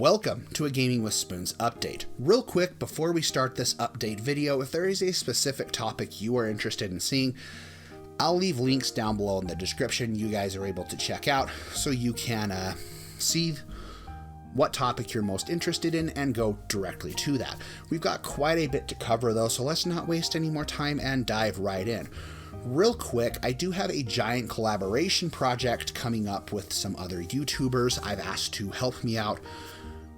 Welcome to a Gaming with Spoons update. Real quick, before we start this update video, if there is a specific topic you are interested in seeing, I'll leave links down below in the description you guys are able to check out so you can see what topic you're most interested in and go directly to that. We've got quite a bit to cover though, so let's not waste any more time and dive right in. Real quick, I do have a giant collaboration project coming up with some other YouTubers I've asked to help me out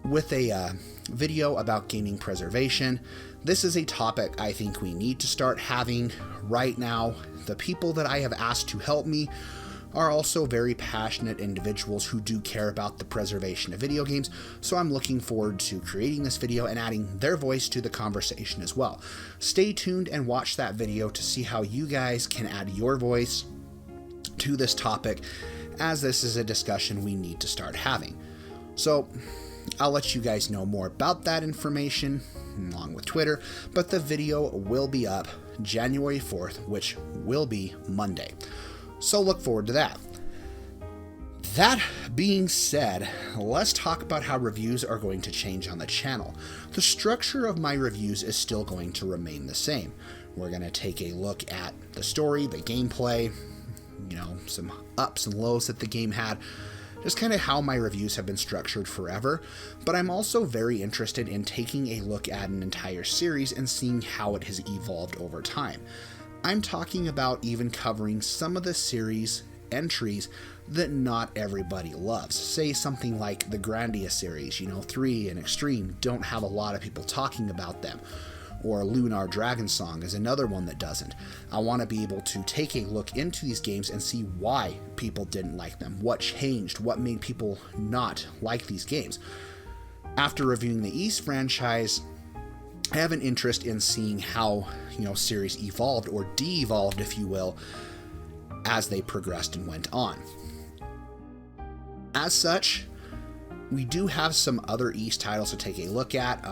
with a video about gaming preservation. This is a topic I think we need to start having right now. The people that I have asked to help me are also very passionate individuals who do care about the preservation of video games, so I'm looking forward to creating this video and adding their voice to the conversation as well. Stay tuned and watch that video to see how you guys can add your voice to this topic, as this is a discussion we need to start having. So I'll let you guys know more about that information along with Twitter, but the video will be up January 4th, which will be Monday. So look forward to that. That being said, let's talk about how reviews are going to change on the channel. The structure of my reviews is still going to remain the same. We're going to take a look at the story, the gameplay, some ups and lows that the game had, just kind of how my reviews have been structured forever, but I'm also very interested in taking a look at an entire series and seeing how it has evolved over time. I'm talking about even covering some of the series entries that not everybody loves. Say something like the Grandia series, 3 and Extreme don't have a lot of people talking about them. Or Lunar Dragonsong is another one that doesn't. I want to be able to take a look into these games and see why people didn't like them, what changed, what made people not like these games. After reviewing the Ys franchise, I have an interest in seeing how, series evolved or de-evolved, if you will, as they progressed and went on. As such, we do have some other Ys titles to take a look at.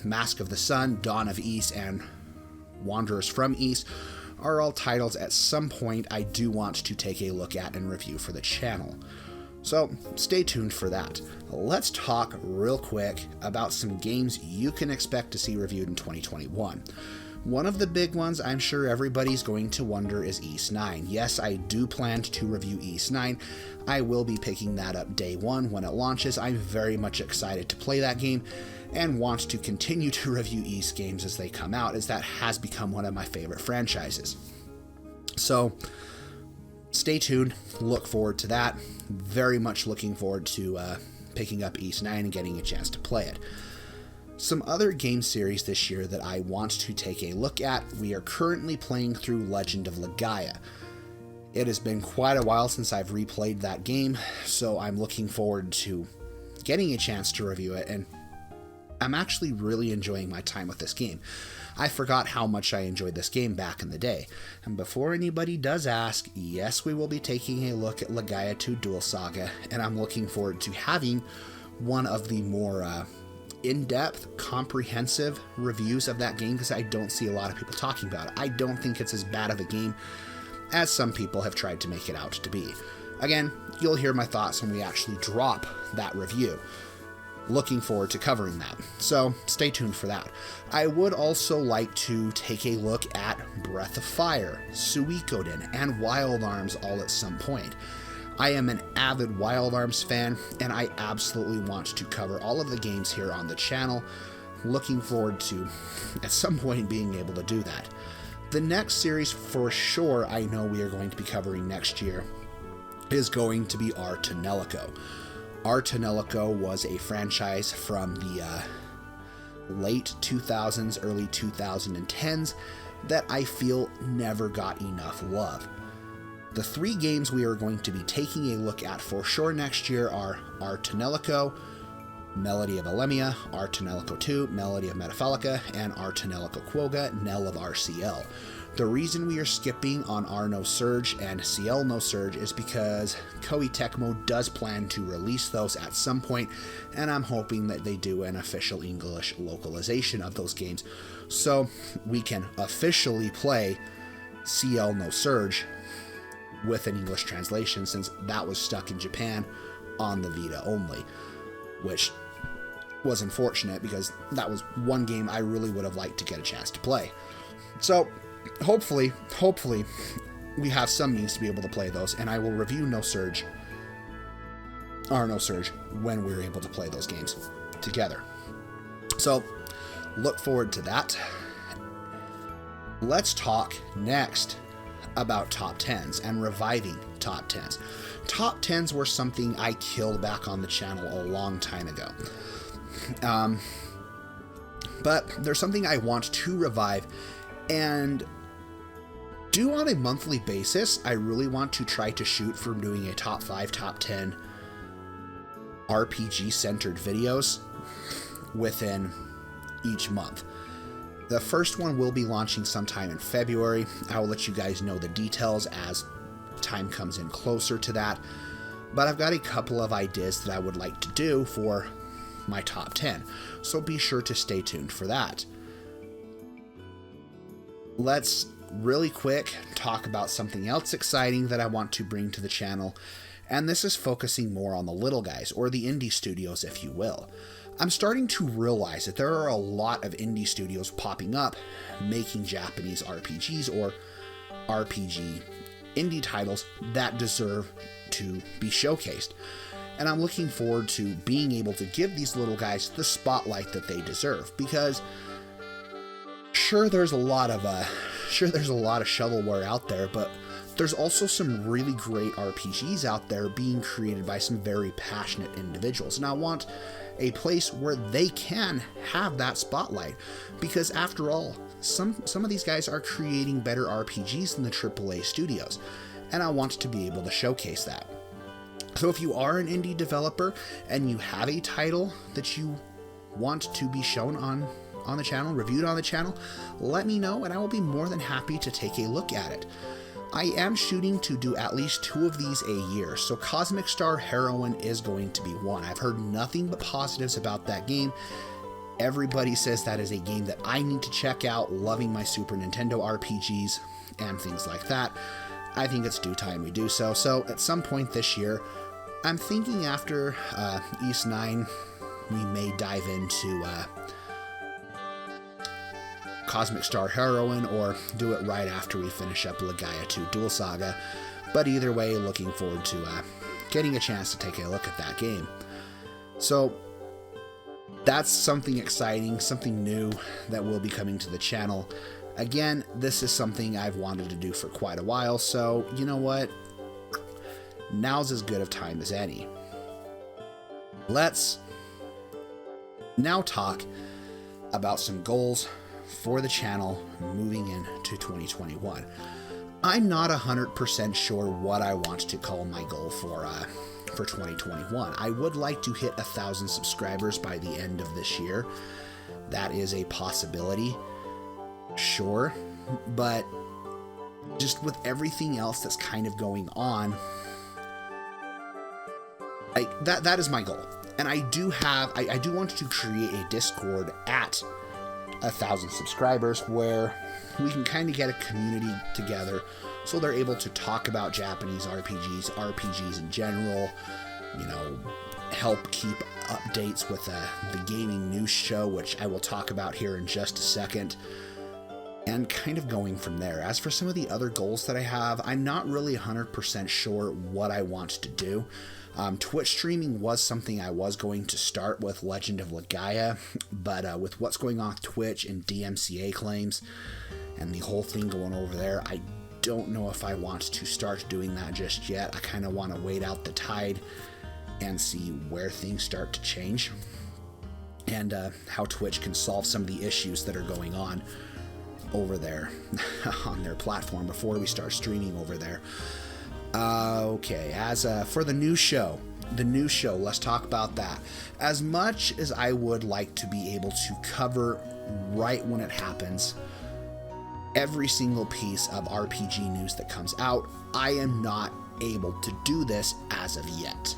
Mask of the Sun, Dawn of Ys, and Wanderers from Ys are all titles at some point I do want to take a look at and review for the channel. So stay tuned for that. Let's talk real quick about some games you can expect to see reviewed in 2021. One of the big ones I'm sure everybody's going to wonder is Ys 9. Yes, I do plan to review Ys 9. I will be picking that up day one when it launches. I'm very much excited to play that game and want to continue to review Ys games as they come out, as that has become one of my favorite franchises. So stay tuned, look forward to that. Very much looking forward to picking up Ys 9 and getting a chance to play it. Some other game series this year that I want to take a look at, we are currently playing through Legend of Legaia. It has been quite a while since I've replayed that game, so I'm looking forward to getting a chance to review it, and I'm actually really enjoying my time with this game. I forgot how much I enjoyed this game back in the day. And before anybody does ask, yes, we will be taking a look at Legaia 2 Duel Saga, and I'm looking forward to having one of the more in-depth, comprehensive reviews of that game, because I don't see a lot of people talking about it. I don't think it's as bad of a game as some people have tried to make it out to be. Again, you'll hear my thoughts when we actually drop that review. Looking forward to covering that, so stay tuned for that. I would also like to take a look at Breath of Fire, Suikoden, and Wild Arms all at some point. I am an avid Wild Arms fan, and I absolutely want to cover all of the games here on the channel. Looking forward to, at some point, being able to do that. The next series, for sure, I know we are going to be covering next year, is going to be Ar tonelico. Ar tonelico was a franchise from the late 2000s, early 2010s that I feel never got enough love. The 3 games we are going to be taking a look at for sure next year are Ar tonelico, Melody of Alemia, Ar tonelico 2, Melody of Metafallica, and Ar tonelico Quokka, Knell of RCL. The reason we are skipping on Ar no Surge and CL no Surge is because Koei Tecmo does plan to release those at some point, and I'm hoping that they do an official English localization of those games so we can officially play CL no Surge with an English translation, since that was stuck in Japan on the Vita only, which was unfortunate because that was one game I really would have liked to get a chance to play. So hopefully we have some means to be able to play those, and I will review No Surge when we're able to play those games together. So look forward to that. Let's talk next about top 10s and reviving top 10s. Top 10s were something I killed back on the channel a long time ago. But there's something I want to revive and do on a monthly basis. I really want to try to shoot for doing a top 5, top 10 RPG centered videos within each month. The first one will be launching sometime in February. I will let you guys know the details as time comes in closer to that. But I've got a couple of ideas that I would like to do for my top 10. So be sure to stay tuned for that. Let's really quick talk about something else exciting that I want to bring to the channel. And this is focusing more on the little guys, or the indie studios, if you will. I'm starting to realize that there are a lot of indie studios popping up, making Japanese RPGs or RPG indie titles that deserve to be showcased. And I'm looking forward to being able to give these little guys the spotlight that they deserve, because sure there's a lot of shovelware out there, but there's also some really great RPGs out there being created by some very passionate individuals. And I want a place where they can have that spotlight, because after all, some of these guys are creating better RPGs than the AAA studios, and I want to be able to showcase that. So if you are an indie developer and you have a title that you want to be shown on the channel, reviewed on the channel, let me know and I will be more than happy to take a look at it. I am shooting to do at least 2 of these a year, so Cosmic Star Heroine is going to be one. I've heard nothing but positives about that game. Everybody says that is a game that I need to check out, loving my Super Nintendo RPGs and things like that. I think it's due time we do so. So at some point this year, I'm thinking after Ys 9, we may dive into Cosmic Star Heroine, or do it right after we finish up Legaia 2 Dual Saga. But either way, looking forward to getting a chance to take a look at that game. So that's something exciting, something new that will be coming to the channel. Again, this is something I've wanted to do for quite a while, so you know what? Now's as good of time as any. Let's now talk about some goals for the channel moving into 2021. I'm not 100% sure what I want to call my goal for 2021. I would like to hit 1,000 subscribers by the end of this year. That is a possibility, sure, but just with everything else that's kind of going on, that is my goal. And I do want to create a Discord at 1,000 subscribers where we can kind of get a community together so they're able to talk about Japanese RPGs in general, you know, help keep updates with the gaming news show, which I will talk about here in just a second, and kind of going from there. As for some of the other goals that I have, I'm not really 100% sure what I want to do. Twitch streaming was something I was going to start with Legend of Legaia, but with what's going on with Twitch and DMCA claims and the whole thing going over there, I don't know if I want to start doing that just yet. I kind of want to wait out the tide and see where things start to change and how Twitch can solve some of the issues that are going on over there on their platform before we start streaming over there. Okay, as for the new show, let's talk about that. As much as I would like to be able to cover right when it happens every single piece of RPG news that comes out, I am not able to do this as of yet.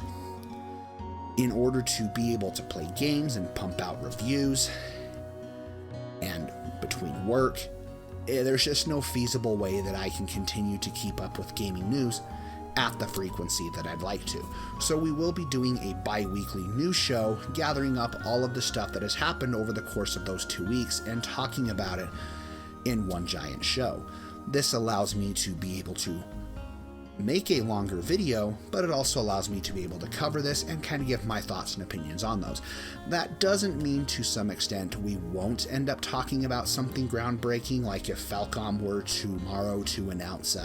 In order to be able to play games and pump out reviews, and between work, there's just no feasible way that I can continue to keep up with gaming news at the frequency that I'd like to. So we will be doing a bi-weekly news show, gathering up all of the stuff that has happened over the course of those 2 weeks and talking about it in one giant show. This allows me to be able to make a longer video, but it also allows me to be able to cover this and kind of give my thoughts and opinions on those. That doesn't mean to some extent we won't end up talking about something groundbreaking, like if Falcom were tomorrow to announce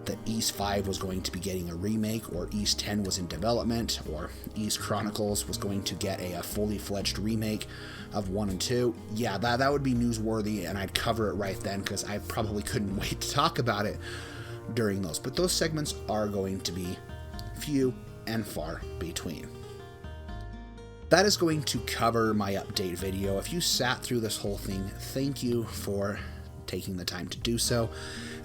that Ys 5 was going to be getting a remake, or Ys 10 was in development, or Ys Chronicles was going to get a fully fledged remake of 1 and 2. Yeah, that would be newsworthy, and I'd cover it right then because I probably couldn't wait to talk about it during those. But those segments are going to be few and far between. That is going to cover my update video. If you sat through this whole thing, thank you for taking the time to do so.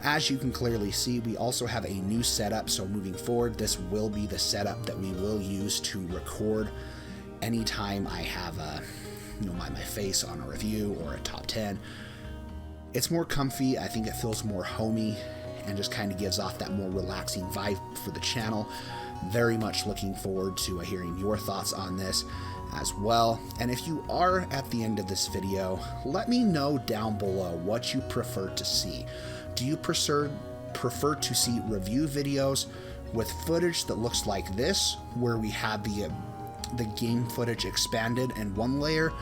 As you can clearly see, we also have a new setup, so moving forward, this will be the setup that we will use to record anytime I have my face on a review or a top 10. It's more comfy. I think it feels more homey and just kind of gives off that more relaxing vibe for the channel. Very much looking forward to hearing your thoughts on this as well. And if you are at the end of this video, let me know down below what you prefer to see. Do you prefer to see review videos with footage that looks like this, where we have the game footage expanded in one layer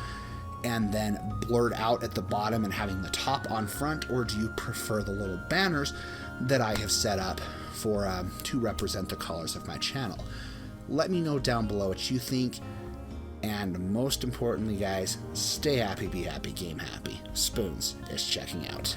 and then blurred out at the bottom and having the top on front, or do you prefer the little banners that I have set up for to represent the colors of my channel? Let me know down below what you think, and most importantly, guys, stay happy, be happy, game happy. Spoons is checking out.